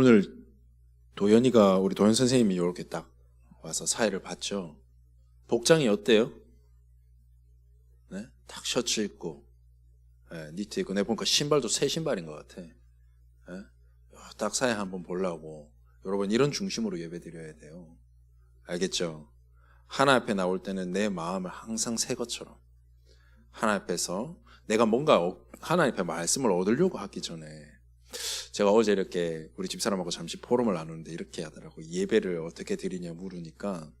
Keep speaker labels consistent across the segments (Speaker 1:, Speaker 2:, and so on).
Speaker 1: 오늘 도연이가 우리 도연 선생님이 이렇게 딱 와서 사회를 봤죠. 복장이 어때요? 네? 딱 셔츠 입고, 네, 니트 입고, 내가 보니까 신발도 새 신발인 것 같아. 네? 딱 사회 한번 보려고. 여러분, 이런 중심으로 예배 드려야 돼요. 알겠죠? 하나 앞에 나올 때는 내 마음을 항상 새 것처럼 하나 앞에서 내가 뭔가 하나님 앞에 말씀을 얻으려고 하기 전에, 제가 어제 이렇게 우리 집사람하고 잠시 포럼을 나누는데 이렇게 하더라고요. 예배를 어떻게 드리냐 물으니까,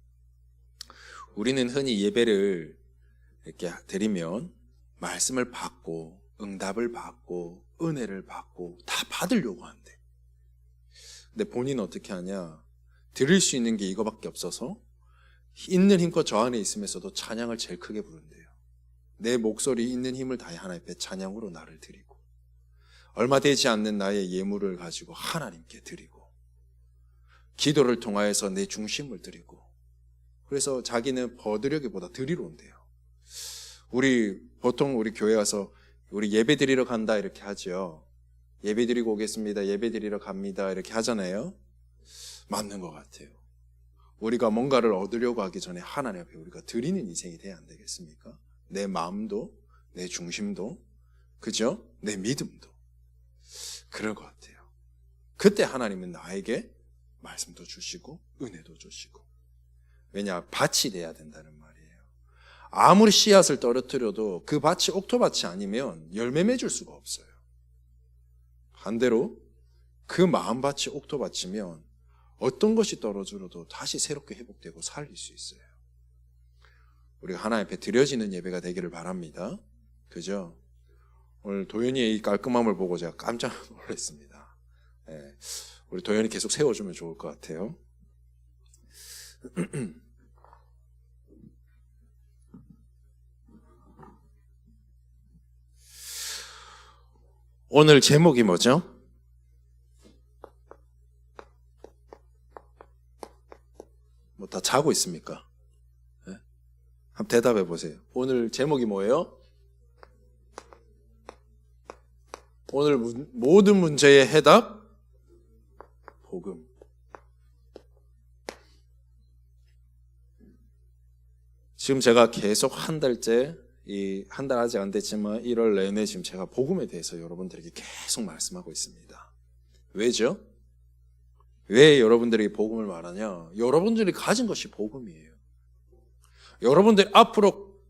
Speaker 1: 우리는 흔히 예배를 이렇게 드리면 말씀을 받고 응답을 받고 은혜를 받고 다 받으려고 한대. 근데 본인은 어떻게 하냐? 드릴 수 있는 게 이거밖에 없어서 있는 힘껏 저 안에 있으면서도 찬양을 제일 크게 부른대요. 내 목소리 있는 힘을 다해 하나님 앞에 찬양으로 나를 드리고, 얼마 되지 않는 나의 예물을 가지고 하나님께 드리고, 기도를 통하여서 내 중심을 드리고, 그래서 자기는 버드려기보다 드리러 온대요. 보통 우리 교회 와서 우리 예배 드리러 간다 이렇게 하죠. 예배 드리고 오겠습니다. 예배 드리러 갑니다. 이렇게 하잖아요. 맞는 것 같아요. 우리가 뭔가를 얻으려고 하기 전에 하나님 앞에 우리가 드리는 인생이 돼야 안 되겠습니까? 내 마음도, 내 중심도, 그죠? 내 믿음도. 그럴 것 같아요. 그때 하나님은 나에게 말씀도 주시고 은혜도 주시고. 왜냐? 밭이 돼야 된다는 말이에요. 아무리 씨앗을 떨어뜨려도 그 밭이 옥토밭이 아니면 열매 맺을 수가 없어요. 반대로 그 마음밭이 옥토밭이면 어떤 것이 떨어져도 다시 새롭게 회복되고 살릴 수 있어요. 우리가 하나님 앞에 드려지는 예배가 되기를 바랍니다. 그죠? 오늘 도연이의 이 깔끔함을 보고 제가 깜짝 놀랐습니다. 네, 우리 도연이 계속 세워주면 좋을 것 같아요. 오늘 제목이 뭐죠? 뭐 다 자고 있습니까? 네? 한번 대답해 보세요. 오늘 제목이 뭐예요? 오늘 모든 문제의 해답? 복음. 지금 제가 계속 한 달째, 한 달 아직 안 됐지만 1월 내내 지금 제가 복음에 대해서 여러분들에게 계속 말씀하고 있습니다. 왜죠? 왜 여러분들이 복음을 말하냐? 여러분들이 가진 것이 복음이에요. 여러분들이 앞으로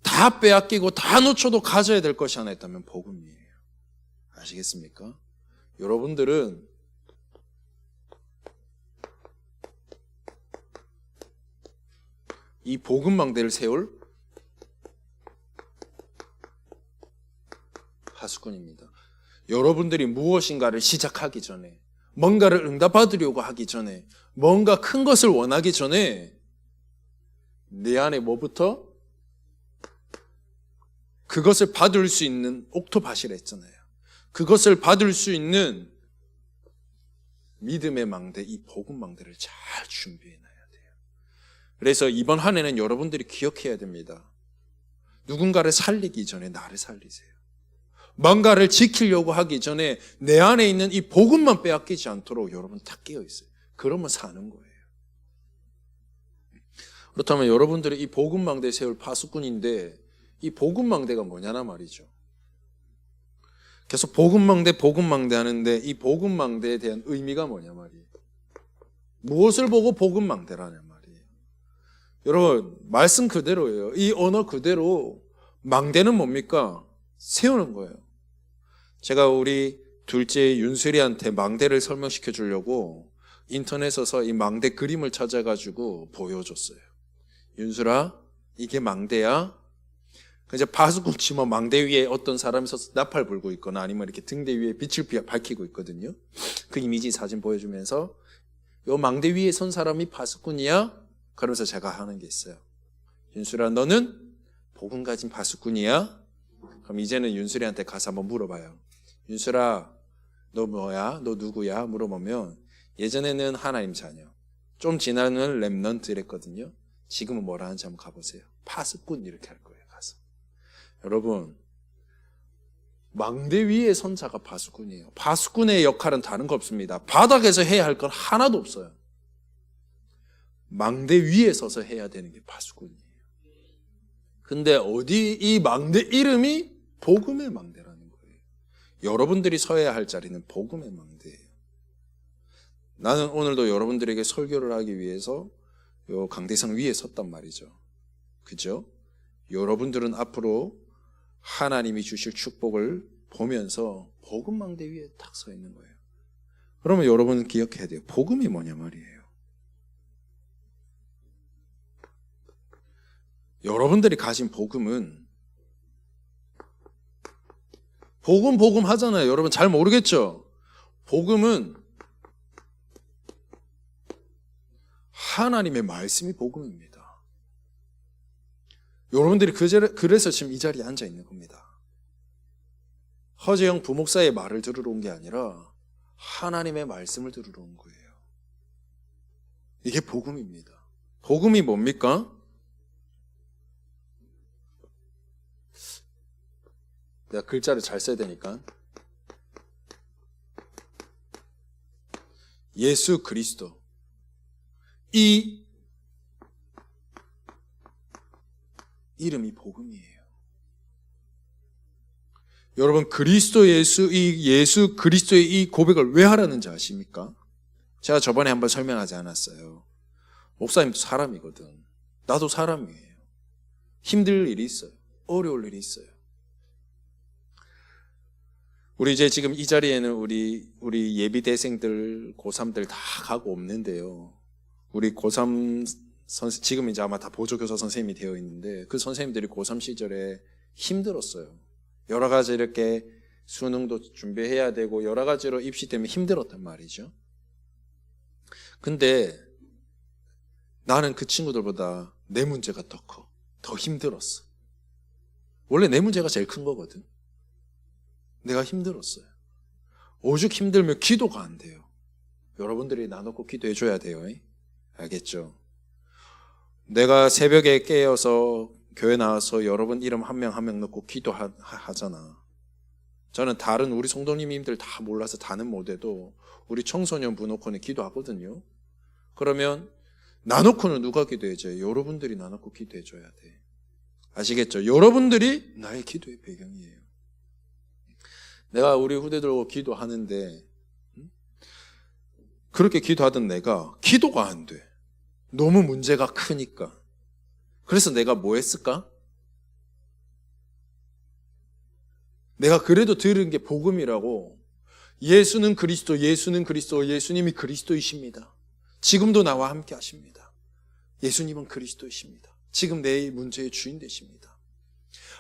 Speaker 1: 다 빼앗기고 다 놓쳐도 가져야 될 것이 하나 있다면 복음이에요. 아시겠습니까? 여러분들은 이 복음망대를 세울 파수꾼입니다. 여러분들이 무엇인가를 시작하기 전에, 뭔가를 응답받으려고 하기 전에, 뭔가 큰 것을 원하기 전에 내 안에 뭐부터? 그것을 받을 수 있는 옥토밭이라 했잖아요. 그것을 받을 수 있는 믿음의 망대, 이 복음 망대를 잘 준비해놔야 돼요. 그래서 이번 한 해는 여러분들이 기억해야 됩니다. 누군가를 살리기 전에 나를 살리세요. 뭔가를 지키려고 하기 전에 내 안에 있는 이 복음만 빼앗기지 않도록 여러분 딱 깨어 있어요. 그러면 사는 거예요. 그렇다면 여러분들이 이 복음망대 세울 파수꾼인데, 이 복음망대가 뭐냐나 말이죠. 계속 복음망대 하는데 이 복음망대에 대한 의미가 뭐냐 말이에요. 무엇을 보고 복음망대라냐 말이에요. 여러분, 말씀 그대로예요. 이 언어 그대로 망대는 뭡니까? 세우는 거예요. 제가 우리 둘째 윤슬이한테 망대를 설명시켜 주려고 인터넷에서 이 망대 그림을 찾아가지고 보여줬어요. 윤슬아, 이게 망대야? 이제 파수꾼 치면 망대 위에 어떤 사람이 서서 나팔 불고 있거나 아니면 이렇게 등대 위에 빛을 밝히고 있거든요. 그 이미지 사진 보여주면서 요 망대 위에 선 사람이 파수꾼이야? 그러면서 제가 하는 게 있어요. 윤슬아, 너는 복음 가진 파수꾼이야? 그럼 이제는 윤슬이한테 가서 한번 물어봐요. 윤슬아, 너 뭐야? 너 누구야? 물어보면 예전에는 하나님 자녀, 좀 지나는 렘넌트 이랬거든요. 지금은 뭐라 하는지 한번 가보세요. 파수꾼 이렇게 할 거예요. 가서. 여러분, 망대 위에 선 자가 바수꾼이에요. 바수꾼의 역할은 다른 거 없습니다. 바닥에서 해야 할 건 하나도 없어요. 망대 위에 서서 해야 되는 게 바수꾼이에요. 근데 어디 이 망대 이름이 복음의 망대라는 거예요. 여러분들이 서야 할 자리는 복음의 망대예요. 나는 오늘도 여러분들에게 설교를 하기 위해서 요 강대상 위에 섰단 말이죠. 그죠? 여러분들은 앞으로 하나님이 주실 축복을 보면서 복음 망대 위에 딱 서 있는 거예요. 그러면 여러분은 기억해야 돼요. 복음이 뭐냐 말이에요. 여러분들이 가진 복음은 복음 하잖아요. 여러분 잘 모르겠죠? 복음은 하나님의 말씀이 복음입니다. 여러분들이 그래서 지금 이 자리에 앉아 있는 겁니다. 허재영 부목사의 말을 들으러 온 게 아니라 하나님의 말씀을 들으러 온 거예요. 이게 복음입니다. 복음이 뭡니까? 내가 글자를 잘 써야 되니까. 예수 그리스도. 이 이름이 복음이에요. 여러분 그리스도 예수 그리스도의 이 고백을 왜 하라는지 아십니까? 제가 저번에 한번 설명하지 않았어요. 목사님도 사람이거든. 나도 사람이에요. 힘들 일이 있어요. 어려울 일이 있어요. 우리 이제 지금 이 자리에는 우리 예비대생들, 고3들 다 가고 없는데요. 우리 고3 지금 이제 아마 다 보조교사 선생님이 되어 있는데 그 선생님들이 고3 시절에 힘들었어요. 여러 가지 이렇게 수능도 준비해야 되고 여러 가지로 입시 때문에 힘들었단 말이죠. 근데 나는 그 친구들보다 내 문제가 더 커. 더 힘들었어. 원래 내 문제가 제일 큰 거거든. 내가 힘들었어요. 오죽 힘들면 기도가 안 돼요. 여러분들이 나놓고 기도해 줘야 돼요. 알겠죠? 내가 새벽에 깨어서 교회 나와서 여러분 이름 한 명 한 명 넣고 기도하잖아. 저는 다른 우리 성도님들 다 몰라서 다는 못해도 우리 청소년부 놓고는 기도하거든요. 그러면 나놓고는 누가 기도해줘요? 여러분들이 나놓고 기도해줘야 돼. 아시겠죠? 여러분들이 나의 기도의 배경이에요. 내가 우리 후대들과 기도하는데 그렇게 기도하던 내가 기도가 안 돼. 너무 문제가 크니까. 그래서 내가 뭐 했을까? 내가 그래도 들은 게 복음이라고. 예수는 그리스도, 예수는 그리스도, 예수님이 그리스도이십니다. 지금도 나와 함께 하십니다. 예수님은 그리스도이십니다. 지금 내 문제의 주인 되십니다.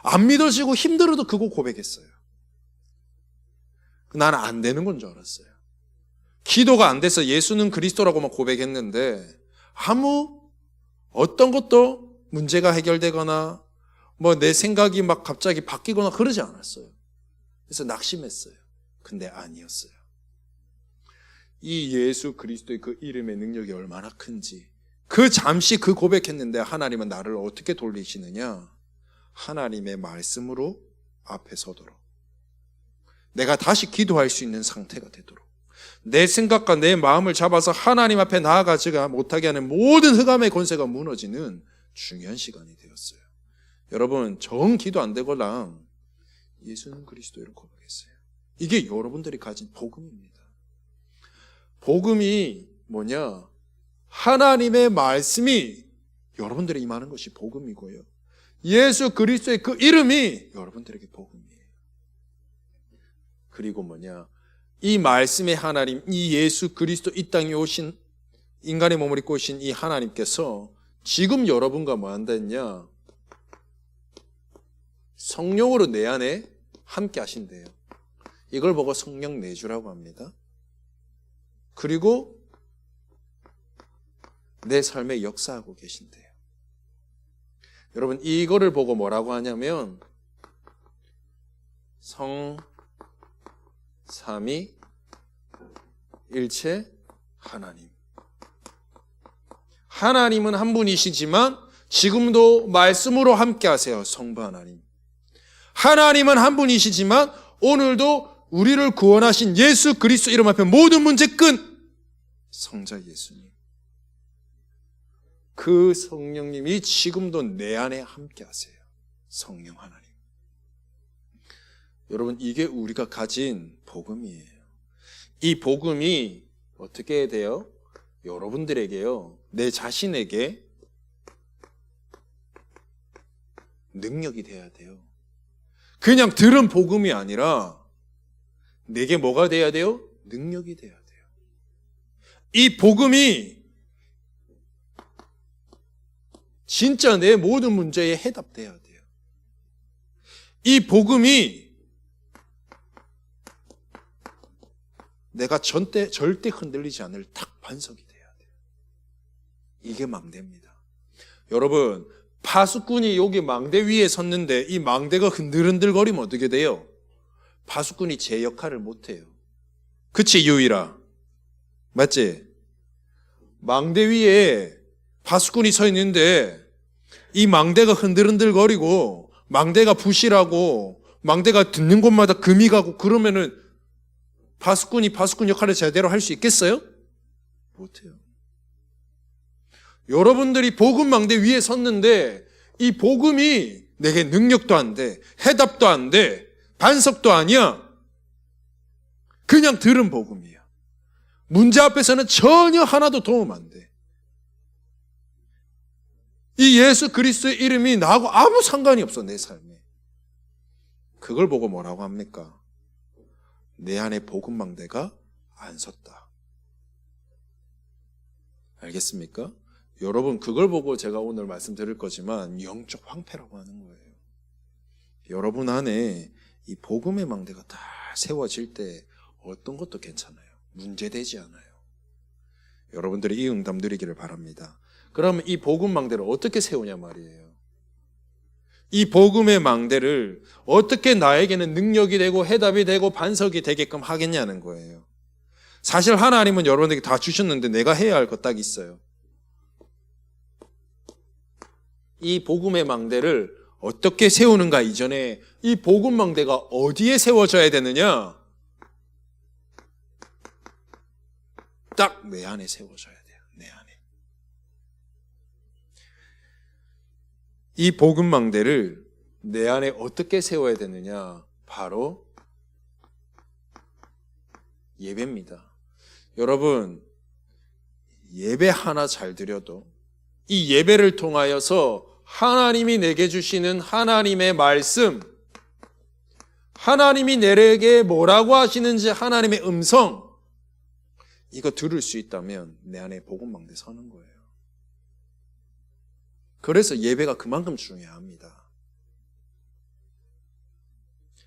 Speaker 1: 안 믿어지고 힘들어도 그거 고백했어요. 나는 안 되는 건 줄 알았어요. 기도가 안 돼서 예수는 그리스도라고만 고백했는데 어떤 것도 문제가 해결되거나 내 생각이 막 갑자기 바뀌거나 그러지 않았어요. 그래서 낙심했어요. 근데 아니었어요. 이 예수 그리스도의 그 이름의 능력이 얼마나 큰지 잠시 고백했는데 하나님은 나를 어떻게 돌리시느냐? 하나님의 말씀으로 앞에 서도록 내가 다시 기도할 수 있는 상태가 되도록 내 생각과 내 마음을 잡아서 하나님 앞에 나아가지가 못하게 하는 모든 흑암의 권세가 무너지는 중요한 시간이 되었어요. 여러분 정 기도 안 되거나 예수는 그리스도를 고백했어요. 이게 여러분들이 가진 복음입니다. 복음이 뭐냐? 하나님의 말씀이 여러분들에게 임하는 것이 복음이고요. 예수 그리스도의 그 이름이 여러분들에게 복음이에요. 그리고 이 말씀의 하나님, 이 예수 그리스도 이 땅에 오신 인간의 몸을 입고 오신 이 하나님께서 지금 여러분과 뭐 한다냐? 성령으로 내 안에 함께 하신대요. 이걸 보고 성령 내주라고 합니다. 그리고 내 삶에 역사하고 계신대요. 여러분 이거를 보고 뭐라고 하냐면 삼위 일체 하나님. 하나님은 한 분이시지만 지금도 말씀으로 함께 하세요. 성부 하나님. 하나님은 한 분이시지만 오늘도 우리를 구원하신 예수 그리스도 이름 앞에 모든 문제 끝. 성자 예수님. 그 성령님이 지금도 내 안에 함께 하세요. 성령 하나님. 여러분, 이게 우리가 가진 복음이에요. 이 복음이 어떻게 돼요? 여러분들에게요, 내 자신에게 능력이 돼야 돼요. 그냥 들은 복음이 아니라 내게 뭐가 돼야 돼요? 능력이 돼야 돼요. 이 복음이 진짜 내 모든 문제에 해답돼야 돼요. 이 복음이 내가 절대 흔들리지 않을 탁 반석이 돼야 돼요. 이게 망대입니다. 여러분, 파수꾼이 여기 망대 위에 섰는데 이 망대가 흔들흔들거리면 어떻게 돼요? 파수꾼이 제 역할을 못해요. 그치, 유일아? 맞지? 망대 위에 파수꾼이 서 있는데 이 망대가 흔들흔들거리고 망대가 부실하고 망대가 듣는 곳마다 금이 가고 그러면은 파수꾼이 파수꾼 역할을 제대로 할 수 있겠어요? 못해요. 여러분들이 복음 망대 위에 섰는데 이 복음이 내게 능력도 안 돼, 해답도 안 돼, 반석도 아니야. 그냥 들은 복음이야. 문제 앞에서는 전혀 하나도 도움 안 돼. 이 예수 그리스도의 이름이 나하고 아무 상관이 없어, 내 삶에. 그걸 보고 뭐라고 합니까? 내 안에 복음 망대가 안 섰다. 알겠습니까? 여러분, 그걸 보고 제가 오늘 말씀드릴 거지만 영적 황폐라고 하는 거예요. 여러분 안에 이 복음의 망대가 다 세워질 때 어떤 것도 괜찮아요. 문제되지 않아요. 여러분들이 이 응답 누리기를 바랍니다. 그러면 이 복음 망대를 어떻게 세우냐 말이에요. 이 복음의 망대를 어떻게 나에게는 능력이 되고 해답이 되고 반석이 되게끔 하겠냐는 거예요. 사실 하나님은 여러분에게 다 주셨는데 내가 해야 할 거 딱 있어요. 이 복음의 망대를 어떻게 세우는가 이전에 이 복음 망대가 어디에 세워져야 되느냐? 딱 내 안에 세워져야 돼요. 내 안에. 이 복음 망대를 내 안에 어떻게 세워야 되느냐? 바로 예배입니다. 여러분, 예배 하나 잘 드려도 이 예배를 통하여서 하나님이 내게 주시는 하나님의 말씀, 하나님이 내게 뭐라고 하시는지 하나님의 음성, 이거 들을 수 있다면 내 안에 복음망대 서는 거예요. 그래서 예배가 그만큼 중요합니다.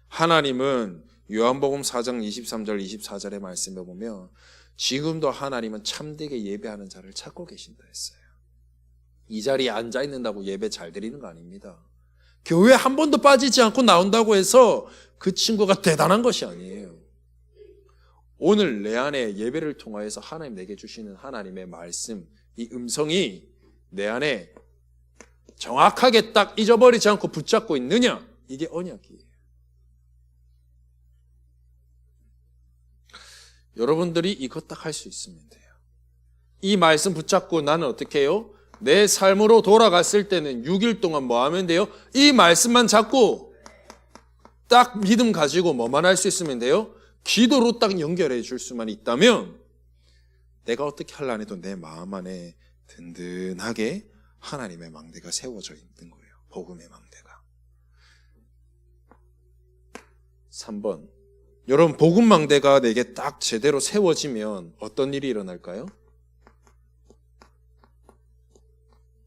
Speaker 1: 하나님은 요한복음 4장 23절 24절의 말씀에 보면 지금도 하나님은 참되게 예배하는 자를 찾고 계신다 했어요. 이 자리에 앉아 있는다고 예배 잘 드리는 거 아닙니다. 교회 한 번도 빠지지 않고 나온다고 해서 그 친구가 대단한 것이 아니에요. 오늘 내 안에 예배를 통하여서 하나님 내게 주시는 하나님의 말씀, 이 음성이 내 안에 정확하게 딱 잊어버리지 않고 붙잡고 있느냐? 이게 언약이에요. 여러분들이 이거 딱 할 수 있으면 돼요. 이 말씀 붙잡고 나는 어떻게 해요? 내 삶으로 돌아갔을 때는 6일 동안 뭐 하면 돼요? 이 말씀만 잡고 딱 믿음 가지고 뭐만 할 수 있으면 돼요? 기도로 딱 연결해 줄 수만 있다면 내가 어떻게 하려 해도 내 마음 안에 든든하게 하나님의 망대가 세워져 있는 거예요. 복음의 망대가. 3번. 여러분, 복음 망대가 내게 딱 제대로 세워지면 어떤 일이 일어날까요?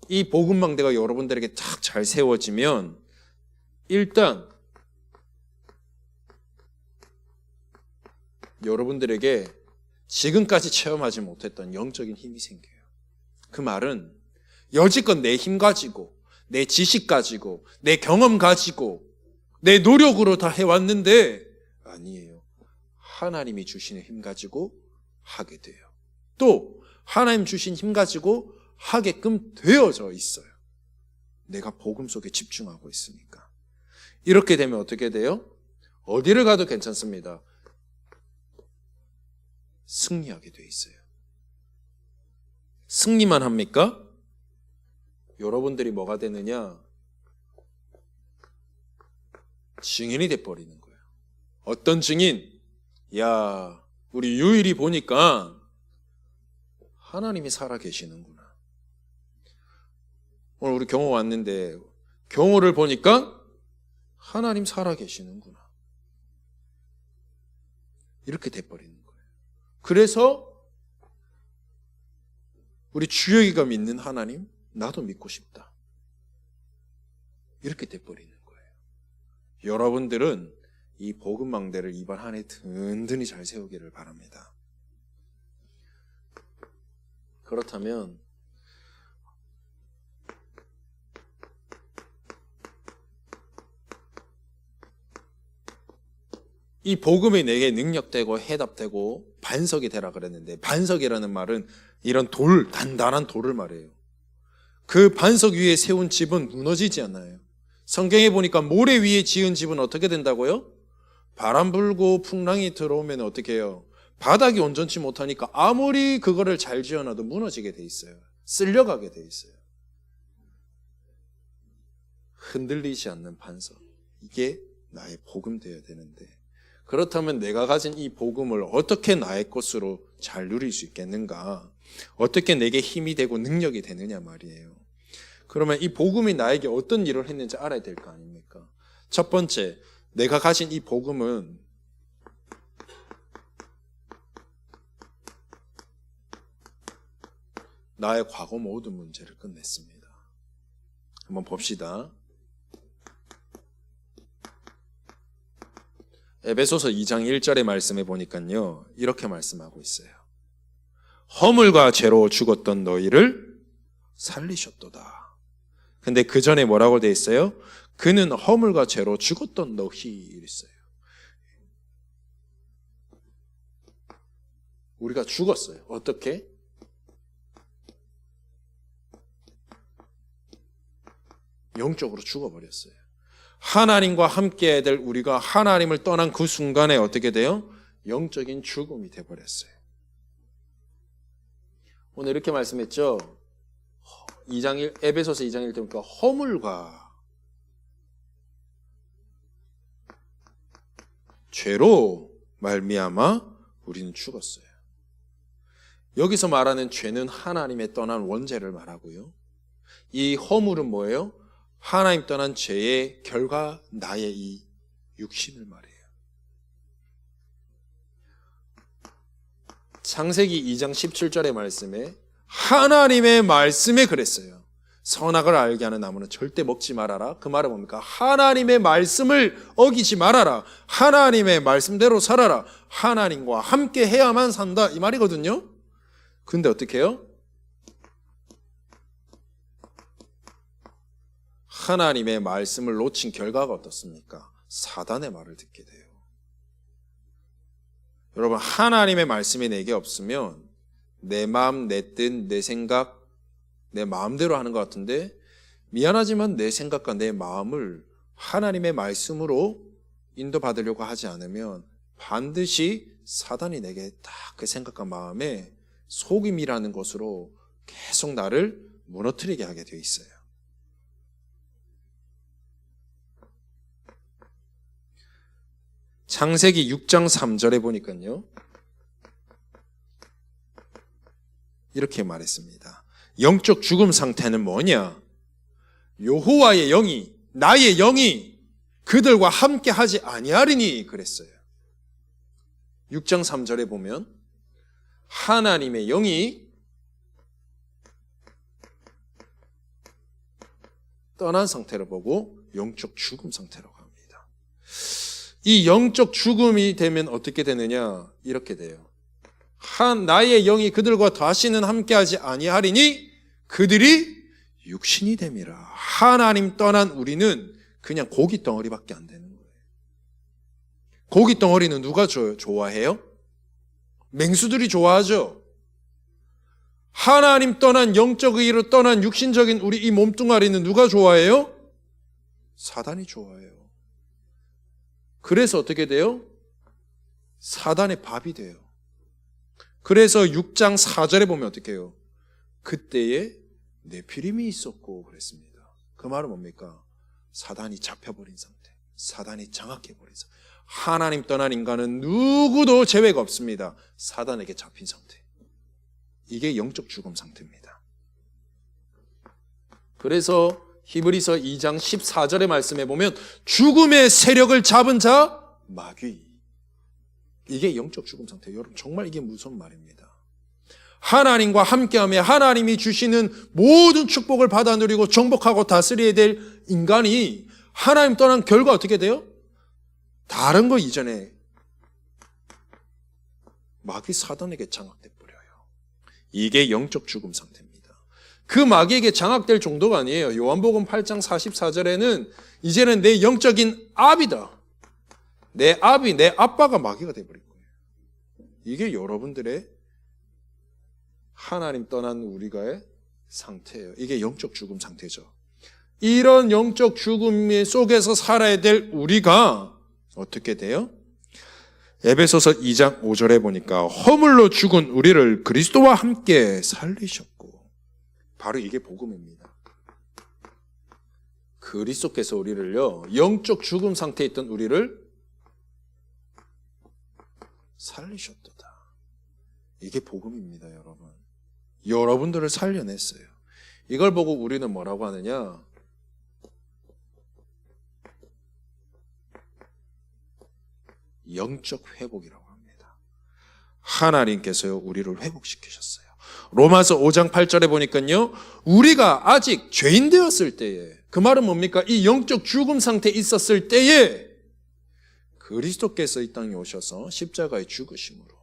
Speaker 1: 이 복음 망대가 여러분들에게 딱 잘 세워지면 일단 여러분들에게 지금까지 체험하지 못했던 영적인 힘이 생겨요. 그 말은 여지껏 내 힘 가지고 내 지식 가지고 내 경험 가지고 내 노력으로 다 해왔는데 아니에요. 하나님이 주시는 힘 가지고 하게 돼요. 또 하나님 주신 힘 가지고 하게끔 되어져 있어요. 내가 복음 속에 집중하고 있으니까. 이렇게 되면 어떻게 돼요? 어디를 가도 괜찮습니다. 승리하게 돼 있어요. 승리만 합니까? 여러분들이 뭐가 되느냐? 증인이 돼버리는 거예요. 어떤 증인? 야, 우리 유일이 보니까 하나님이 살아계시는구나. 오늘 우리 경호 왔는데 경호를 보니까 하나님 살아계시는구나. 이렇게 돼버리는 거예요. 그래서 우리 주혁이가 믿는 하나님, 나도 믿고 싶다. 이렇게 돼버리는 거예요. 여러분들은 이 복음망대를 이번 한 해 든든히 잘 세우기를 바랍니다. 그렇다면 이 복음이 내게 능력되고 해답되고 반석이 되라 그랬는데, 반석이라는 말은 이런 돌, 단단한 돌을 말해요. 그 반석 위에 세운 집은 무너지지 않아요. 성경에 보니까 모래 위에 지은 집은 어떻게 된다고요? 바람 불고 풍랑이 들어오면 어떻게 해요? 바닥이 온전치 못하니까 아무리 그거를 잘 지어놔도 무너지게 돼 있어요. 쓸려가게 돼 있어요. 흔들리지 않는 반석, 이게 나의 복음 되어야 되는데, 그렇다면 내가 가진 이 복음을 어떻게 나의 것으로 잘 누릴 수 있겠는가? 어떻게 내게 힘이 되고 능력이 되느냐 말이에요. 그러면 이 복음이 나에게 어떤 일을 했는지 알아야 될 거 아닙니까? 첫 번째, 내가 가진 이 복음은 나의 과거 모든 문제를 끝냈습니다. 한번 봅시다. 에베소서 2장 1절의 말씀에 보니까요, 이렇게 말씀하고 있어요. 허물과 죄로 죽었던 너희를 살리셨도다. 근데 그 전에 뭐라고 돼 있어요? 그는 허물과 죄로 죽었던 너희 이랬어요. 우리가 죽었어요. 어떻게? 영적으로 죽어버렸어요. 하나님과 함께해야 될 우리가 하나님을 떠난 그 순간에 어떻게 돼요? 영적인 죽음이 돼버렸어요. 오늘 이렇게 말씀했죠. 에베소서 2장 1절 보니까 허물과 죄로 말미암아 우리는 죽었어요. 여기서 말하는 죄는 하나님의 떠난 원죄를 말하고요. 이 허물은 뭐예요? 하나님 떠난 죄의 결과, 나의 이 육신을 말해요. 창세기 2장 17절의 말씀에 하나님의 말씀에 그랬어요. 선악을 알게 하는 나무는 절대 먹지 말아라. 그 말은 뭡니까? 하나님의 말씀을 어기지 말아라. 하나님의 말씀대로 살아라. 하나님과 함께 해야만 산다. 이 말이거든요. 근데 어떻게 해요? 하나님의 말씀을 놓친 결과가 어떻습니까? 사단의 말을 듣게 돼요. 여러분, 하나님의 말씀이 내게 없으면 내 마음, 내 뜻, 내 생각, 내 마음대로 하는 것 같은데, 미안하지만 내 생각과 내 마음을 하나님의 말씀으로 인도받으려고 하지 않으면 반드시 사단이 내게 딱 그 생각과 마음에 속임이라는 것으로 계속 나를 무너뜨리게 하게 되어 있어요. 창세기 6장 3절에 보니까요, 이렇게 말했습니다. 영적 죽음 상태는 뭐냐? 여호와의 영이, 나의 영이 그들과 함께 하지 아니하리니 그랬어요. 6장 3절에 보면 하나님의 영이 떠난 상태를 보고 영적 죽음 상태라고 합니다. 이 영적 죽음이 되면 어떻게 되느냐? 이렇게 돼요. 나의 영이 그들과 다시는 함께하지 아니하리니 그들이 육신이 됨이라. 하나님 떠난 우리는 그냥 고기 덩어리밖에 안 되는 거예요. 고기 덩어리는 누가 좋아해요? 맹수들이 좋아하죠. 하나님 떠난 영적 의로 떠난 육신적인 우리 이 몸뚱아리는 누가 좋아해요? 사단이 좋아해요. 그래서 어떻게 돼요? 사단의 밥이 돼요. 그래서 6장 4절에 보면 어떻게 해요? 그때에 네피림이 있었고 그랬습니다. 그 말은 뭡니까? 사단이 잡혀버린 상태, 사단이 장악해버린 상태. 하나님 떠난 인간은 누구도 재회가 없습니다. 사단에게 잡힌 상태. 이게 영적 죽음 상태입니다. 그래서 히브리서 2장 14절의 말씀에 보면 죽음의 세력을 잡은 자 마귀. 이게 영적 죽음 상태예요. 여러분 정말 이게 무서운 말입니다. 하나님과 함께하며 하나님이 주시는 모든 축복을 받아 누리고 정복하고 다스려야 될 인간이 하나님 떠난 결과 어떻게 돼요? 다른 거 이전에 마귀 사단에게 장악돼 버려요. 이게 영적 죽음 상태입니다. 그 마귀에게 장악될 정도가 아니에요. 요한복음 8장 44절에는 이제는 내 영적인 아비다. 내 아비, 내 아빠가 마귀가 돼버린 거예요. 이게 여러분들의 하나님 떠난 우리가의 상태예요. 이게 영적 죽음 상태죠. 이런 영적 죽음 속에서 살아야 될 우리가 어떻게 돼요? 에베소서 2장 5절에 보니까 허물로 죽은 우리를 그리스도와 함께 살리셨고, 바로 이게 복음입니다. 그리스도께서 우리를요, 영적 죽음 상태에 있던 우리를 살리셨도다. 이게 복음입니다, 여러분. 여러분들을 살려냈어요. 이걸 보고 우리는 뭐라고 하느냐? 영적 회복이라고 합니다. 하나님께서요, 우리를 회복시키셨어요. 로마서 5장 8절에 보니까요, 우리가 아직 죄인 되었을 때에, 그 말은 뭡니까? 이 영적 죽음 상태에 있었을 때에 그리스도께서 이 땅에 오셔서 십자가에 죽으심으로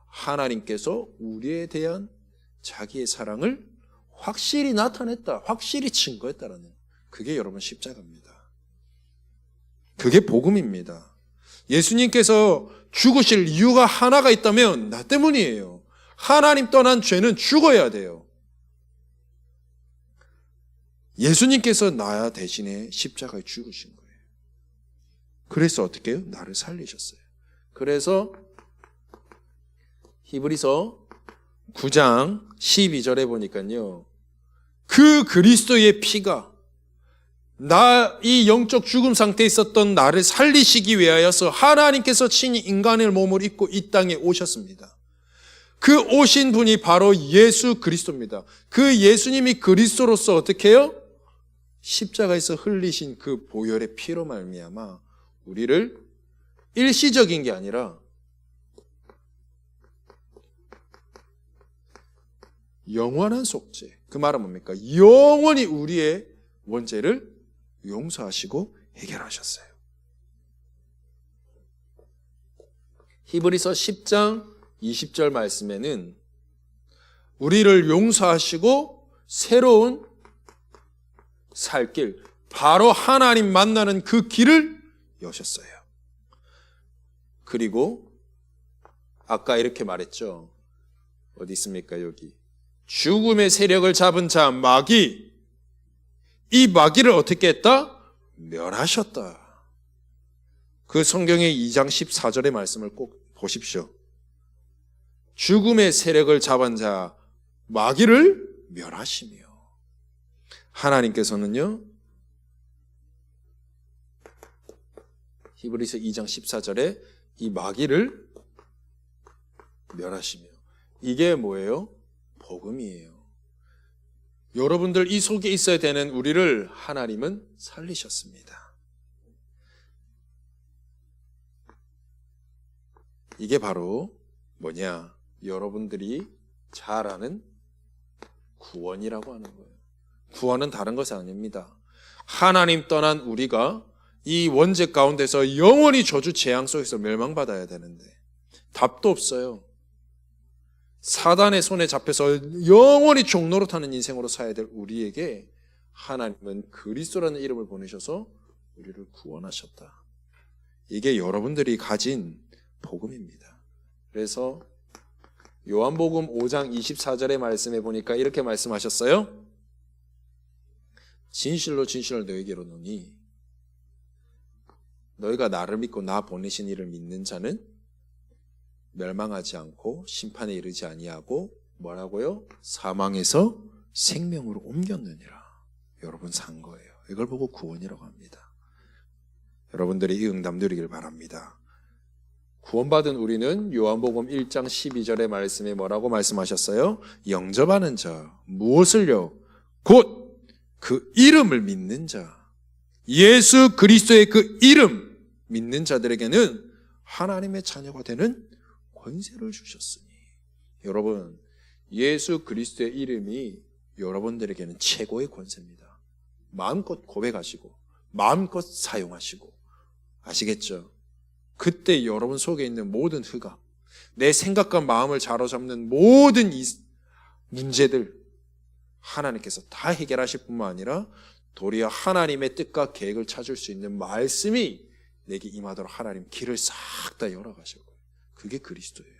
Speaker 1: 하나님께서 우리에 대한 자기의 사랑을 확실히 나타냈다, 확실히 증거했다라는, 그게 여러분 십자가입니다. 그게 복음입니다. 예수님께서 죽으실 이유가 하나가 있다면 나 때문이에요. 하나님 떠난 죄는 죽어야 돼요. 예수님께서 나 대신에 십자가에 죽으신 거예요. 그래서 어떻게 해요? 나를 살리셨어요. 그래서 히브리서 9장 12절에 보니까요, 그 그리스도의 피가 이 영적 죽음 상태에 있었던 나를 살리시기 위하여서 하나님께서 친히 인간의 몸을 입고 이 땅에 오셨습니다. 그 오신 분이 바로 예수 그리스도입니다. 그 예수님이 그리스도로서 어떻게 해요? 십자가에서 흘리신 그 보혈의 피로 말미암아 우리를 일시적인 게 아니라 영원한 속죄, 그 말은 뭡니까? 영원히 우리의 원죄를 용서하시고 해결하셨어요. 히브리서 10장 20절 말씀에는 우리를 용서하시고 새로운 살 길, 바로 하나님 만나는 그 길을 여셨어요. 그리고 아까 이렇게 말했죠. 어디 있습니까? 여기. 죽음의 세력을 잡은 자 마귀, 이 마귀를 어떻게 했다? 멸하셨다. 그 성경의 2장 14절의 말씀을 꼭 보십시오. 죽음의 세력을 잡은 자 마귀를 멸하시며, 하나님께서는요, 히브리서 2장 14절에 이 마귀를 멸하시며, 이게 뭐예요? 복음이에요. 여러분들 이 속에 있어야 되는 우리를 하나님은 살리셨습니다. 이게 바로 뭐냐? 여러분들이 잘 아는 구원이라고 하는 거예요. 구원은 다른 것이 아닙니다. 하나님 떠난 우리가 이 원죄 가운데서 영원히 저주 재앙 속에서 멸망받아야 되는데 답도 없어요. 사단의 손에 잡혀서 영원히 종노릇하는 인생으로 살아야 될 우리에게 하나님은 그리스도라는 이름을 보내셔서 우리를 구원하셨다. 이게 여러분들이 가진 복음입니다. 그래서 요한복음 5장 24절의 말씀에 보니까 이렇게 말씀하셨어요. 진실로 진실로 너에게 이르노니 너희가 나를 믿고 나 보내신 이를 믿는 자는 멸망하지 않고 심판에 이르지 아니하고 뭐라고요? 사망에서 생명으로 옮겼느니라. 여러분 산 거예요. 이걸 보고 구원이라고 합니다. 여러분들이 이 응답 누리길 바랍니다. 구원받은 우리는 요한복음 1장 12절의 말씀에 뭐라고 말씀하셨어요? 영접하는 자, 무엇을요? 곧 그 이름을 믿는 자, 예수 그리스도의 그 이름 믿는 자들에게는 하나님의 자녀가 되는 권세를 주셨으니. 여러분, 예수 그리스도의 이름이 여러분들에게는 최고의 권세입니다. 마음껏 고백하시고 마음껏 사용하시고, 아시겠죠? 그때 여러분 속에 있는 모든 흑암, 내 생각과 마음을 사로잡는 모든 이 문제들 하나님께서 다 해결하실 뿐만 아니라 도리어 하나님의 뜻과 계획을 찾을 수 있는 말씀이 내게 임하도록 하나님 길을 싹 다 열어가실 거예요. 그게 그리스도예요.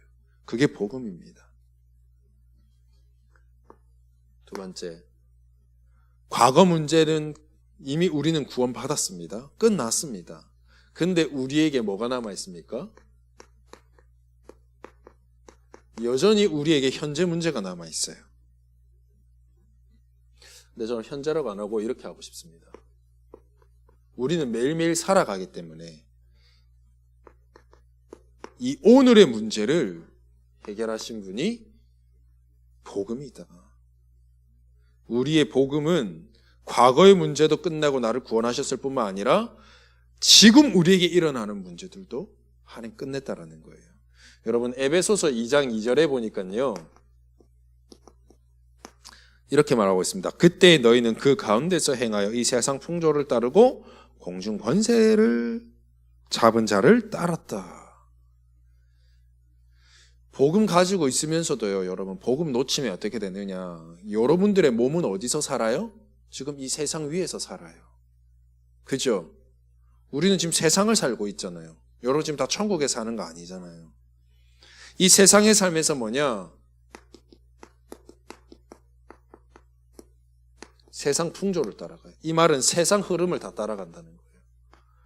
Speaker 1: 그게 복음입니다. 두 번째, 과거 문제는 이미 우리는 구원받았습니다. 끝났습니다. 근데 우리에게 뭐가 남아있습니까? 여전히 우리에게 현재 문제가 남아있어요. 근데 저는 현재라고 안 하고 이렇게 하고 싶습니다. 우리는 매일매일 살아가기 때문에 이 오늘의 문제를 해결하신 분이 복음이다. 우리의 복음은 과거의 문제도 끝나고 나를 구원하셨을 뿐만 아니라 지금 우리에게 일어나는 문제들도 하나님 끝냈다라는 거예요. 여러분, 에베소서 2장 2절에 보니까요, 이렇게 말하고 있습니다. 그때 너희는 그 가운데서 행하여 이 세상 풍조를 따르고 공중 권세를 잡은 자를 따랐다. 복음 가지고 있으면서도요, 여러분, 복음 놓치면 어떻게 되느냐? 여러분들의 몸은 어디서 살아요? 지금 이 세상 위에서 살아요. 그죠? 우리는 지금 세상을 살고 있잖아요. 여러분 지금 다 천국에 사는 거 아니잖아요. 이 세상에 살면서 뭐냐? 세상 풍조를 따라가요. 이 말은 세상 흐름을 다 따라간다는 거예요.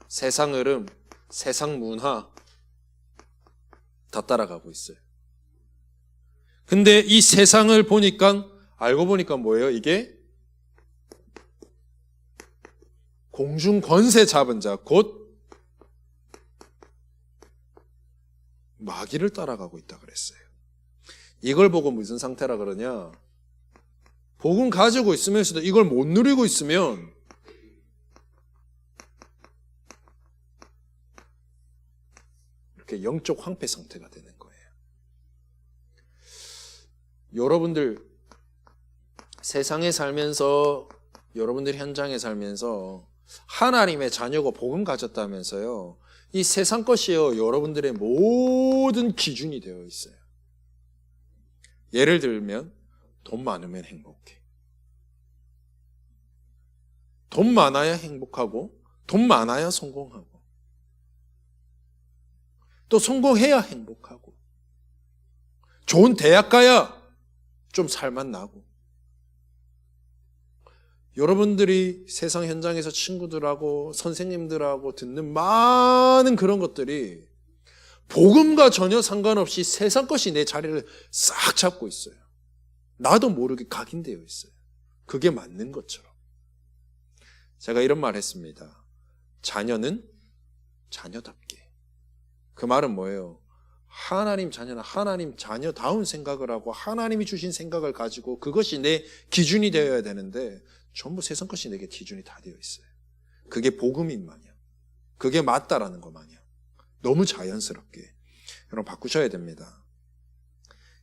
Speaker 1: 세상 흐름, 세상 문화 다 따라가고 있어요. 근데 이 세상을 보니까, 알고 보니까 뭐예요? 이게 공중 권세 잡은 자, 곧 마귀를 따라가고 있다 그랬어요. 이걸 보고 무슨 상태라 그러냐? 복음 가지고 있으면서도 이걸 못 누리고 있으면 이렇게 영적 황폐 상태가 되는 거예요. 여러분들 세상에 살면서, 여러분들 현장에 살면서 하나님의 자녀고 복음 가졌다면서요, 이 세상 것이요 여러분들의 모든 기준이 되어 있어요. 예를 들면 돈 많으면 행복해. 돈 많아야 행복하고, 돈 많아야 성공하고, 또 성공해야 행복하고, 좋은 대학 가야 좀 살맛 나고. 여러분들이 세상 현장에서 친구들하고 선생님들하고 듣는 많은 그런 것들이 복음과 전혀 상관없이 세상 것이 내 자리를 싹 잡고 있어요. 나도 모르게 각인되어 있어요. 그게 맞는 것처럼. 제가 이런 말 했습니다. 자녀는 자녀답게. 그 말은 뭐예요? 하나님 자녀는 하나님 자녀다운 생각을 하고 하나님이 주신 생각을 가지고 그것이 내 기준이 되어야 되는데 전부 세상 것이 내게 기준이 다 되어 있어요. 그게 복음인 마냥, 그게 맞다라는 것 마냥 너무 자연스럽게 여러분 바꾸셔야 됩니다.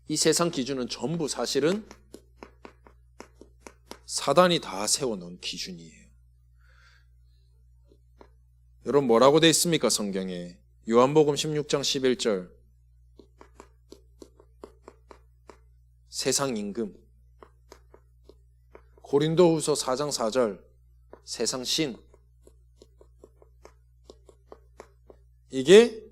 Speaker 1: 이 세상 기준은 전부 사실은 사단이 다 세워놓은 기준이에요. 여러분 뭐라고 되어 있습니까? 성경에 요한복음 16장 11절 세상 임금, 고린도후서 4장 4절 세상 신. 이게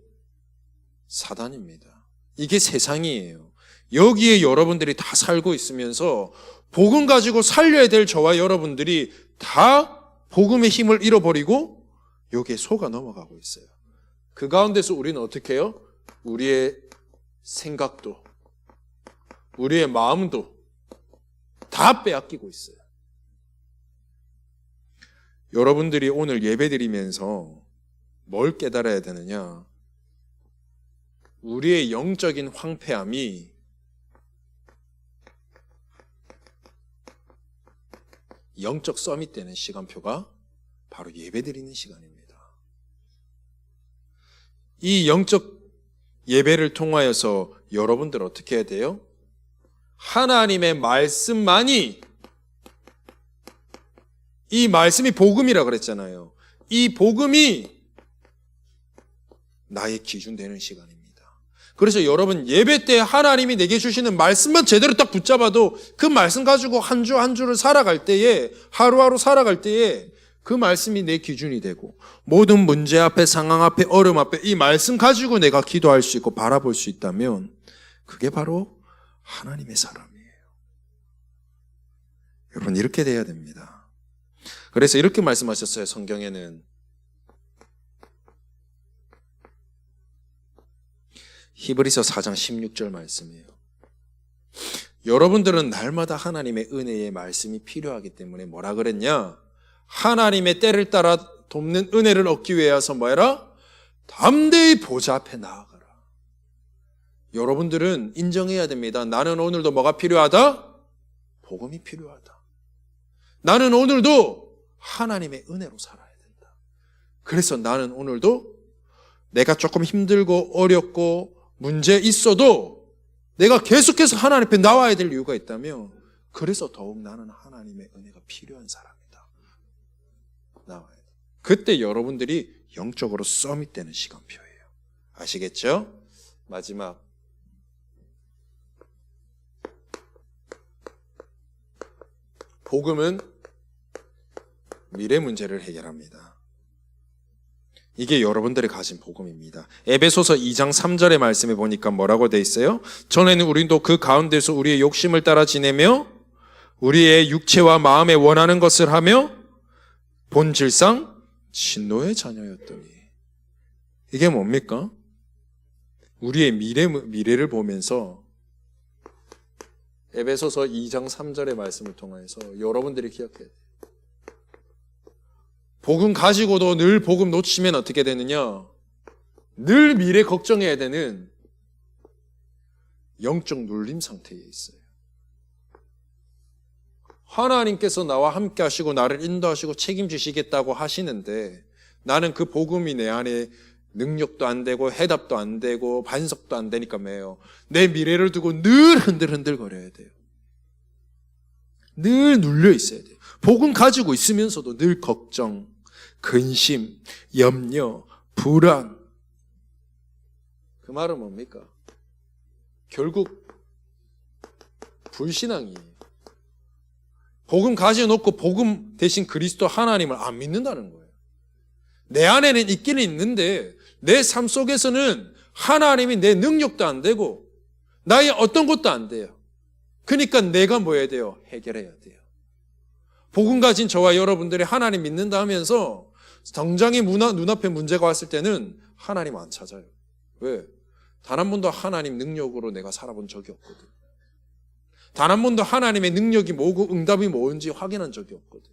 Speaker 1: 사단입니다. 이게 세상이에요. 여기에 여러분들이 다 살고 있으면서 복음 가지고 살려야 될 저와 여러분들이 다 복음의 힘을 잃어버리고 여기에 속아 넘어가고 있어요. 그 가운데서 우리는 어떻게 해요? 우리의 생각도, 우리의 마음도 다 빼앗기고 있어요. 여러분들이 오늘 예배드리면서 뭘 깨달아야 되느냐? 우리의 영적인 황폐함이 영적 서밋 되는 시간표가 바로 예배드리는 시간입니다. 이 영적 예배를 통하여서 여러분들 어떻게 해야 돼요? 하나님의 말씀만이, 이 말씀이 복음이라 그랬잖아요. 이 복음이 나의 기준 되는 시간입니다. 그래서 여러분 예배 때 하나님이 내게 주시는 말씀만 제대로 딱 붙잡아도 그 말씀 가지고 한 주 한 주를 살아갈 때에, 하루하루 살아갈 때에 그 말씀이 내 기준이 되고, 모든 문제 앞에, 상황 앞에, 어려움 앞에 이 말씀 가지고 내가 기도할 수 있고 바라볼 수 있다면 그게 바로 하나님의 사람이에요. 여러분 이렇게 돼야 됩니다. 그래서 이렇게 말씀하셨어요. 성경에는 히브리서 4장 16절 말씀이에요. 여러분들은 날마다 하나님의 은혜의 말씀이 필요하기 때문에 뭐라 그랬냐? 하나님의 때를 따라 돕는 은혜를 얻기 위해서 뭐해라? 담대히 보좌 앞에 나아가라. 여러분들은 인정해야 됩니다. 나는 오늘도 뭐가 필요하다? 복음이 필요하다. 나는 오늘도 하나님의 은혜로 살아야 된다. 그래서 나는 오늘도 내가 조금 힘들고 어렵고 문제 있어도 내가 계속해서 하나님 앞에 나와야 될 이유가 있다면, 그래서 더욱 나는 하나님의 은혜가 필요한 사람이다. 나와야 돼. 그때 여러분들이 영적으로 서밋 되는 시간표예요. 아시겠죠? 마지막, 복음은 미래 문제를 해결합니다. 이게 여러분들이 가진 복음입니다. 에베소서 2장 3절의 말씀에 보니까 뭐라고 돼 있어요? 전에는 우리도 그 가운데서 우리의 욕심을 따라 지내며 우리의 육체와 마음에 원하는 것을 하며 본질상 진노의 자녀였더니. 이게 뭡니까? 우리의 미래를 보면서 에베소서 2장 3절의 말씀을 통해서 여러분들이 기억해야 돼요. 복음 가지고도 늘 복음 놓치면 어떻게 되느냐? 늘 미래 걱정해야 되는 영적 눌림 상태에 있어요. 하나님께서 나와 함께 하시고 나를 인도하시고 책임지시겠다고 하시는데 나는 그 복음이 내 안에 능력도 안 되고 해답도 안 되고 반석도 안 되니까 뭐예요? 내 미래를 두고 늘 흔들흔들 거려야 돼요. 늘 눌려 있어야 돼요. 복음 가지고 있으면서도 늘 걱정, 근심, 염려, 불안. 그 말은 뭡니까? 결국 불신앙이에요. 복음 가져놓고 복음 대신 그리스도 하나님을 안 믿는다는 거예요. 내 안에는 있기는 있는데 내 삶 속에서는 하나님이 내 능력도 안 되고 나의 어떤 것도 안 돼요. 그러니까 내가 뭐 해야 돼요? 해결해야 돼요. 복음 가진 저와 여러분들이 하나님 믿는다 하면서 당장에 눈앞에 문제가 왔을 때는 하나님 안 찾아요. 왜? 단 한 번도 하나님 능력으로 내가 살아본 적이 없거든. 단 한 번도 하나님의 능력이 뭐고 응답이 뭔지 확인한 적이 없거든.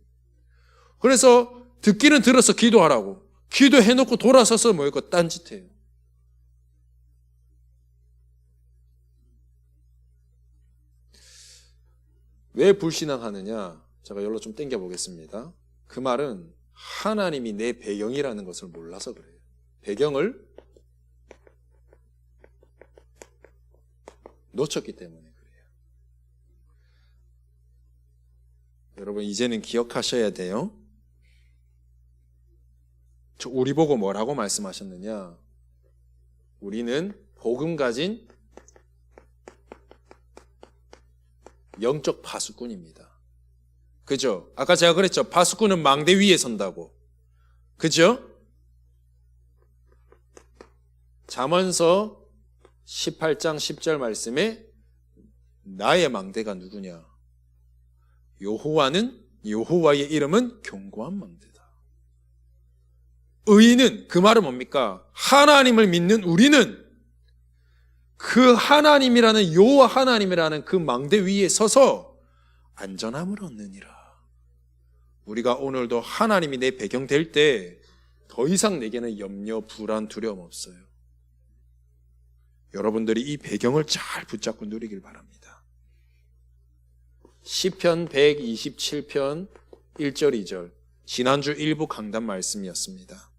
Speaker 1: 그래서 듣기는 들어서 기도하라고. 기도해놓고 돌아서서 뭐였고 딴짓해요. 왜 불신앙하느냐? 제가 여기로 좀 당겨보겠습니다. 그 말은 하나님이 내 배경이라는 것을 몰라서 그래요. 배경을 놓쳤기 때문에 그래요. 여러분 이제는 기억하셔야 돼요. 우리 보고 뭐라고 말씀하셨느냐? 우리는 복음 가진 영적 파수꾼입니다. 그죠? 아까 제가 그랬죠. 파수꾼은 망대 위에 선다고. 그죠? 잠언서 18장 10절 말씀에 나의 망대가 누구냐? 여호와의 이름은 견고한 망대다. 의인은, 그 말은 뭡니까? 하나님을 믿는 우리는 그 하나님이라는, 여호와 하나님이라는 그 망대 위에 서서 안전함을 얻느니라. 우리가 오늘도 하나님이 내 배경 될 때 더 이상 내게는 염려, 불안, 두려움 없어요. 여러분들이 이 배경을 잘 붙잡고 누리길 바랍니다. 시편 127편 1절 2절, 지난주 일부 강단 말씀이었습니다.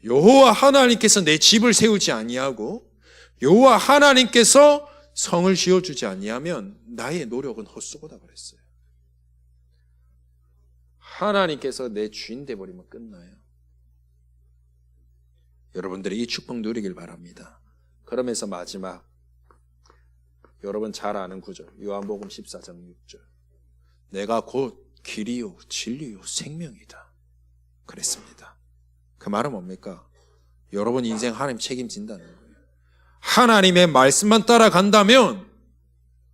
Speaker 1: 여호와 하나님께서 내 집을 세우지 아니하고 여호와 하나님께서 성을 지어주지 아니하면 나의 노력은 헛수고다 그랬어요. 하나님께서 내 주인 돼버리면 끝나요. 여러분들이 이 축복 누리길 바랍니다. 그러면서 마지막, 여러분 잘 아는 구절, 요한복음 14장 6절, 내가 곧 길이요 진리요 생명이다 그랬습니다. 그 말은 뭡니까? 여러분 인생 하나님 책임진다는 거예요. 하나님의 말씀만 따라간다면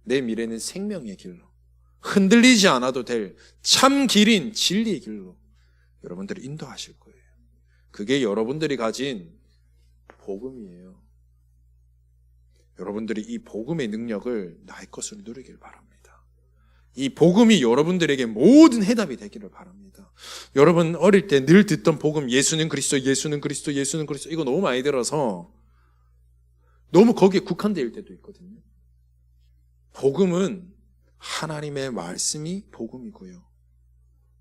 Speaker 1: 내 미래는 생명의 길로, 흔들리지 않아도 될 참 길인 진리의 길로 여러분들이 인도하실 거예요. 그게 여러분들이 가진 복음이에요. 여러분들이 이 복음의 능력을 나의 것으로 누리길 바랍니다. 이 복음이 여러분들에게 모든 해답이 되기를 바랍니다. 여러분 어릴 때 늘 듣던 복음, 예수는 그리스도, 예수는 그리스도, 예수는 그리스도, 이거 너무 많이 들어서 너무 거기에 국한될 때도 있거든요. 복음은 하나님의 말씀이 복음이고요.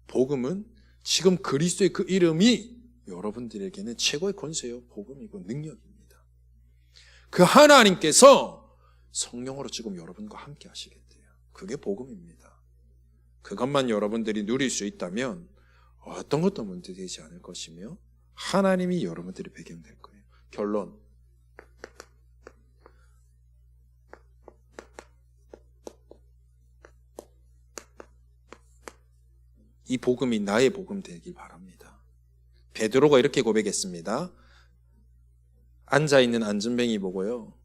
Speaker 1: 복음은 지금 그리스도의 그 이름이 여러분들에게는 최고의 권세요, 복음이고 능력입니다. 그 하나님께서 성령으로 지금 여러분과 함께 하시겠대요. 그게 복음입니다. 그것만 여러분들이 누릴 수 있다면 어떤 것도 문제되지 않을 것이며 하나님이 여러분들의 배경 될 거예요. 결론, 이 복음이 나의 복음 되길 바랍니다. 베드로가 이렇게 고백했습니다. 앉아있는 안전뱅이 보고요,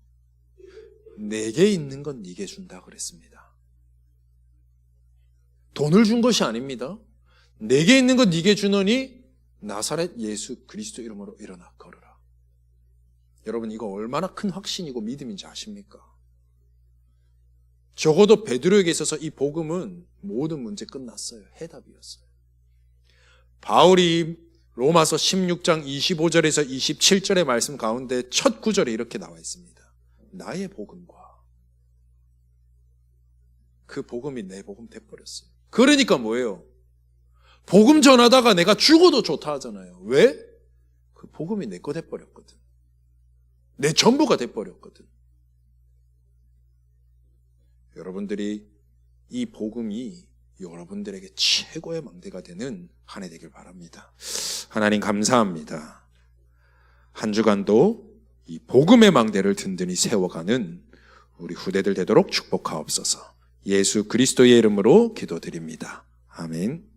Speaker 1: 내게 있는 건 네게 준다 그랬습니다. 돈을 준 것이 아닙니다. 내게 있는 건 네게 주노니 나사렛 예수 그리스도 이름으로 일어나 걸어라. 여러분 이거 얼마나 큰 확신이고 믿음인지 아십니까? 적어도 베드로에게 있어서 이 복음은 모든 문제 끝났어요. 해답이었어요. 바울이 로마서 16장 25절에서 27절의 말씀 가운데 첫 구절에 이렇게 나와 있습니다. 나의 복음과 그 복음이 내 복음 돼버렸어요. 그러니까 뭐예요? 복음 전하다가 내가 죽어도 좋다 하잖아요. 왜? 그 복음이 내 거 돼버렸거든. 내 전부가 돼버렸거든. 여러분들이 이 복음이 여러분들에게 최고의 망대가 되는 한 해 되길 바랍니다. 하나님 감사합니다. 한 주간도 이 복음의 망대를 든든히 세워가는 우리 후대들 되도록 축복하옵소서. 예수 그리스도의 이름으로 기도드립니다. 아멘.